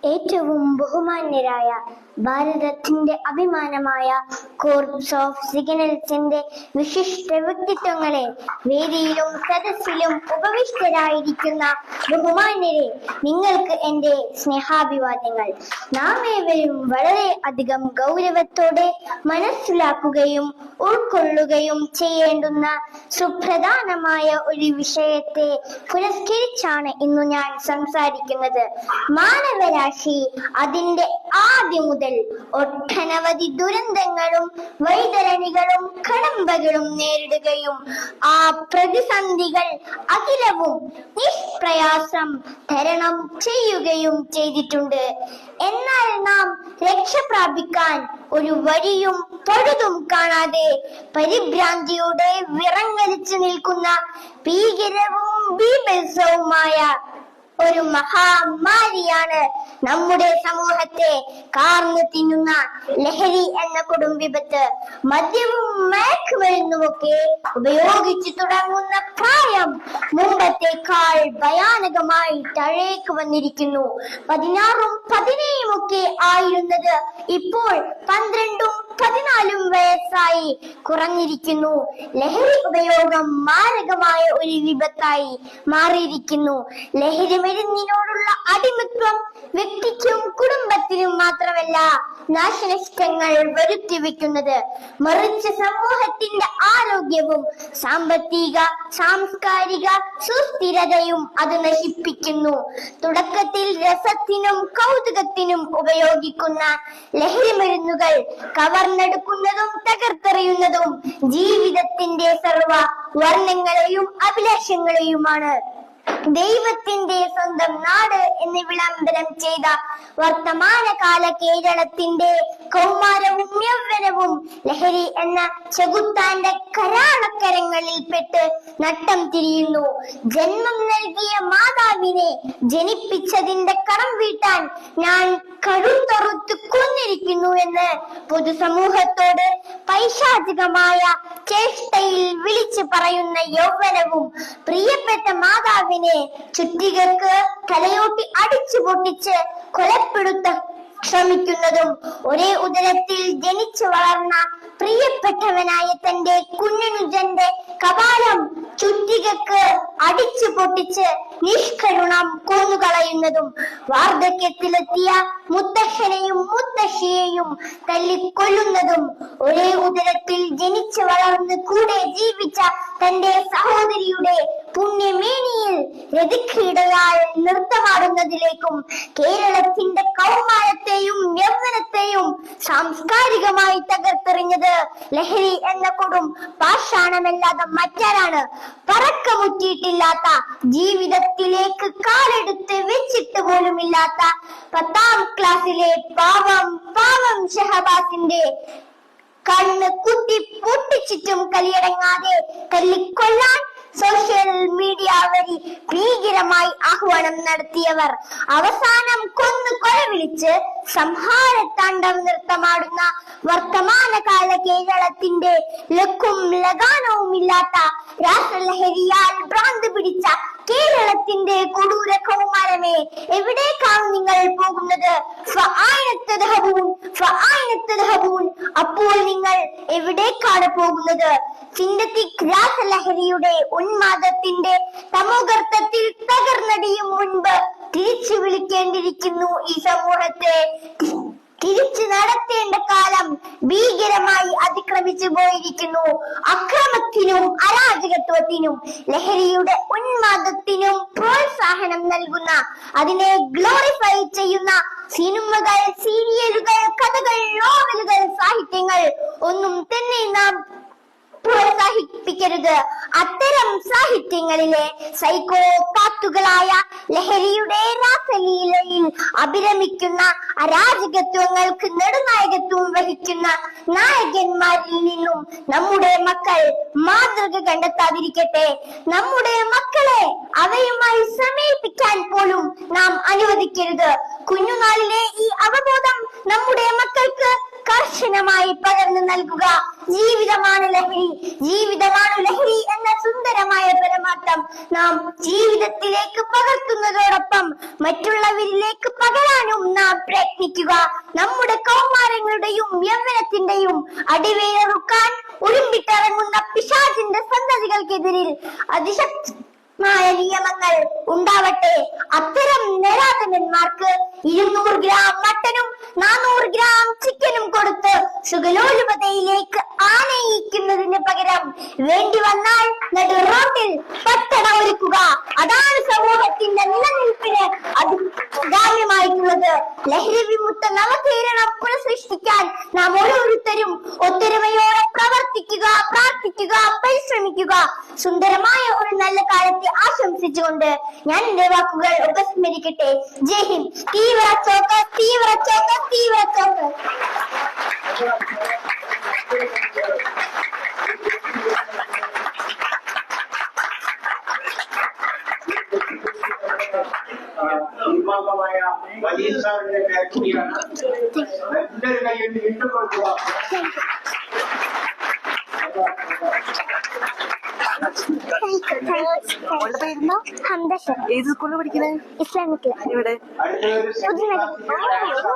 ഏറ്റവും ബഹുമാന്യരായ ഭാരതത്തിന്റെ അഭിമാനമായ കോർപ്സ് ഓഫ് സിഗ്നൽസിന്റെ വിശിഷ്ട വ്യക്തിത്വങ്ങളെ, വേദിയിലും സദസ്സിലും ഉപവിഷ്ടരായിരിക്കുന്ന ബഹുമാന്യരെ, നിങ്ങൾക്ക് എന്റെ സ്നേഹാഭിവാദ്യങ്ങൾ. നാം ഏവരും വളരെ അധികം ഗൗരവത്തോടെ മനസ്സിലാക്കുകയും ഉൾക്കൊള്ളുകയും ചെയ്യേണ്ടുന്ന സുപ്രധാനമായ ഒരു വിഷയത്തെ പുരസ്കരിച്ചാണ് ഇന്നു ഞാൻ സംസാരിക്കുന്നത്. മാനവരാശി അതിന്റെ ആദ്യം മുതൽ ഒട്ടനവധി ദുരന്തങ്ങളും വൈതരണികളും കടമ്പകളും നേരിടുകയും ആ പ്രതിസന്ധികൾ അഖിലവും നിഷ്പ്രയാസം തരണം ചെയ്യുകയും ചെയ്തിട്ടുണ്ട്. എന്നാൽ നാം രക്ഷ പ്രാപിക്കാൻ ഒരു വഴിയും പഴുതും കാണാതെ പരിഭ്രാന്തിയോടെ വിറങ്ങലിച്ചു നിൽക്കുന്ന ഭീകരവും ബീഭത്സവുമായ ഒരു മഹാമാരിയാണ് നമ്മുടെ സമൂഹത്തെ കാർന്നു തിന്നുന്ന ലഹരി എന്ന കൊടും വിപത്ത്. മദ്യവും മയക്കുമരുന്നുമൊക്കെ ഉപയോഗിച്ചു തുടങ്ങുന്ന പ്രായം മുമ്പത്തേക്കാൾ ഭയാനകമായി താഴേക്ക് വന്നിരിക്കുന്നു. 16ഉം 17ഉം ഒക്കെ ആയിരുന്നത് ഇപ്പോൾ 12ഉം 14ഉം വയസ്സായി കുറഞ്ഞിരിക്കുന്നു. ലഹരി ഉപയോഗം മാരകമായ ഒരു വിപത്തായി മാറിയിരിക്കുന്നു. ലഹരി മരുന്നിനോടുള്ള അടിമത്വം വ്യക്തിക്കും കുടുംബത്തിനും മാത്രമല്ല നാശനഷ്ടങ്ങൾ വരുത്തി വെക്കുന്നത്, മറിച്ച് സമൂഹത്തിന്റെ ആരോഗ്യവും സാമ്പത്തിക സാംസ്കാരിക സുസ്ഥിരതയും അത് നശിപ്പിക്കുന്നു. തുടക്കത്തിൽ രസത്തിനും കൗതുകത്തിനും ഉപയോഗിക്കുന്ന ലഹരി മരുന്നുകൾ കവർന്നെടുക്കുന്നതും തകർത്തെറിയുന്നതും ജീവിതത്തിന്റെ സർവ വർണ്ണങ്ങളെയും അഭിലാഷങ്ങളെയുമാണ്. ദൈവത്തിന്റെ സ്വന്തം നാട് എന്ന് വിളംബരം ചെയ്ത വർത്തമാനകാല കേരളത്തിന്റെ കൗമാരവും യൗവനവും ലഹരി എന്ന ചെകുത്താന്റെ കരാളക്കരങ്ങളിൽ പെട്ട് നട്ടം തിരിയുന്നു. ജന്മം നൽകിയ മാതാവിനെ ജനിപ്പിച്ചതിന്റെ കടം വീട്ടാൻ ഞാൻ കഴുത്തറുത്ത് കൊന്നിരിക്കുന്നു എന്ന് പൊതുസമൂഹത്തോട് പൈശാചികമായ ചേഷ്ടയിൽ വിളിച്ചു പറയുന്ന യൗവനവും പ്രിയപ്പെട്ട മാതാവിനെ ചുറ്റികൾക്ക് തലയോട്ടി അടിച്ചു പൊട്ടിച്ച് കൊലപ്പെടുത്ത ശ്രമിക്കുന്നതും, ഒരേ ഉദരത്തിൽ ജനിച്ചു വളർന്ന പ്രിയപ്പെട്ടവനായ തന്റെ കുഞ്ഞനുജന്റെ കപാലം ചുറ്റികക്ക് അടിച്ചു പൊട്ടിച്ച് നിഷ്കരുണം കൊന്നുകളയുന്നതും, വാർദ്ധക്യത്തിലെത്തിയ മുത്തശ്ശനെയും മുത്തശ്ശിയെയും തല്ലിക്കൊല്ലുന്നതും, ഒരേ ഉദരത്തിൽ ജനിച്ചു വളർന്ന് കൂടെ ജീവിച്ച തന്റെ സഹോദരിയുടെ പുണ്യമേനിയിൽ രതിക്രീഡയാൽ നൃത്തമാടുന്നതിലേക്കും കേരളത്തിന്റെ കൗമാരത്തെയും യൗവനത്തെയും സാംസ്കാരികമായി തകർത്തെറിഞ്ഞത് ലഹരി എന്ന കൊടും പാഷാണമല്ലാതെ മറ്റാരാണ്? പറക്കമുറ്റിയിട്ടില്ലാത്ത, ജീവിതത്തിലേക്ക് കാലെടുത്ത് വെച്ചിട്ട് പോലുമില്ലാത്ത 10ാം ക്ലാസ്സിലെ പാവം ഷഹബാസിന്റെ കണ്ണ് കുത്തി പൊട്ടിച്ചിട്ടും കലിയടങ്ങാതെ തല്ലിക്കൊല്ലാൻ സോഷ്യൽ മീഡിയ വഴി ഭീകരമായി ആഹ്വാനം നടത്തിയവർ അവസാനം കൊന്നു കൊലവിളിച്ച് സംഹാരത്താണ്ഡവ നൃത്തമാടുന്ന വർത്തമാനകാല കേരളത്തിന്റെ ലക്കും ലഗാനവും ഇല്ലാത്ത രാസലഹരിയാൽ ഭ്രാന്ത് പിടിച്ച കേരളത്തിന്റെ കൊടൂര കൗമാരമേ, എവിടേക്കാണ് നിങ്ങൾ പോകുന്നത്? അപ്പോൾ നിങ്ങൾ എവിടേക്കാണ് പോകുന്നത്? സിന്തറ്റിക് രാസലഹരിയുടെ ഉന്മാദത്തിന്റെ തമോഗർത്തത്തിൽ തകർന്നടിയും മുൻപ് തിരിച്ചു വിളിക്കേണ്ടിയിരിക്കുന്നു ഈ സമൂഹത്തെ. തിരിച്ചു നടത്തേണ്ട കാലം ഭീകരമായി അതിക്രമിച്ചു പോയിരിക്കുന്നു. അക്രമത്തിനും അരാജകത്വത്തിനും ലഹരിയുടെ ഉന്മാദത്തിനും പ്രോത്സാഹനം നൽകുന്ന, അതിനെ ഗ്ലോറിഫൈ ചെയ്യുന്ന സിനിമകൾ, സീരിയലുകൾ, കഥകൾ, നോവലുകൾ, സാഹിത്യങ്ങൾ ഒന്നും തന്നെ നാം പ്രോത്സാഹിപ്പിക്കരുത്. അത്തരം സാഹിത്യങ്ങളിലെ സൈക്കോപാത്തുകളായ ലഹരിയുടെ രാസലീലയിൽ അഭിരമിക്കുന്ന അരാജകത്വങ്ങൾക്ക് നെടുനായകത്വം വഹിക്കുന്ന നായകന്മാരിൽ നിന്നും നമ്മുടെ മക്കൾ മാതൃക കണ്ടെത്താതിരിക്കട്ടെ. നമ്മുടെ മക്കളെ അവയുമായി സമീപിക്കാൻ പോലും നാം അനുവദിക്കരുത്. കുഞ്ഞുനാളിലെ ഈ അവബോധം നമ്മുടെ മക്കൾക്ക് കർശനമായി പകർന്നു നൽകുക. ജീവിതമാണ് ലഹരി എന്ന സുന്ദരമായ പരമാർത്ഥം നാം ജീവിതത്തിലേക്ക് പകർത്തുന്നതോടൊപ്പം മറ്റുള്ളവരിലേക്ക് പകരാനും നാം നാം പ്രയത്നിക്കുക. നമ്മുടെ കൗമാരങ്ങളുടെയും യൗവനത്തിന്റെയും അടിവേറുക്കാൻ ഉരുമ്പിട്ടിറങ്ങുന്ന പിശാചിന്റെ സന്തതികൾക്കെതിരിൽ അതിശക്തമായ നിയമങ്ങൾ ഉണ്ടാവട്ടെ. അത്തരം നരാധനന്മാർക്ക് 200 ഗ്രാം മട്ടനും 400 ഗ്രാം ചിക്കനും കൊടുത്ത് സുഖലോലുപതയിലേക്ക് ആനയിക്കുന്നതിന് പകരം വേണ്ടി വന്നാൽ നടു റോട്ടിൽ പട്ടണ ഒരുക്കുക. അതാണ് സമൂഹത്തിന്റെ നിലനിൽപ്പിന് അഭികാമ്യമായിട്ടുള്ളത്. ലഹരി വിമുക്ത നവകേരളം പുനഃസൃഷ്ടിക്കാൻ നാം ഓരോരുത്തരും ഒത്തൊരുമയോടെ പ്രവർത്തിക്കുക, പ്രാർത്ഥിക്കുക, പരിശ്രമിക്കുക. സുന്ദരമായ ഒരു നല്ല കാലത്തെ ആശംസിച്ചുകൊണ്ട് ഞാൻ എന്റെ വാക്കുകൾ ഉപസ്മരിക്കട്ടെ. ജയ് ഹിന്ദ്. തീവ്ര ചോക്ക്, തീവ്ര ചോക്ക്, തീവ്ര ചോക്ക്. നിർമ്മാണമായ വലിയ സാറിന്റെ കൂടിയാണ്. എല്ലാവരും കയ്യിൽ വീണ്ടും കൊടുക്കുക. ഏത് സ്കൂളിൽ പഠിക്കണേ? ഇസ്ലാമിക് ഇവിടെ അടുത്ത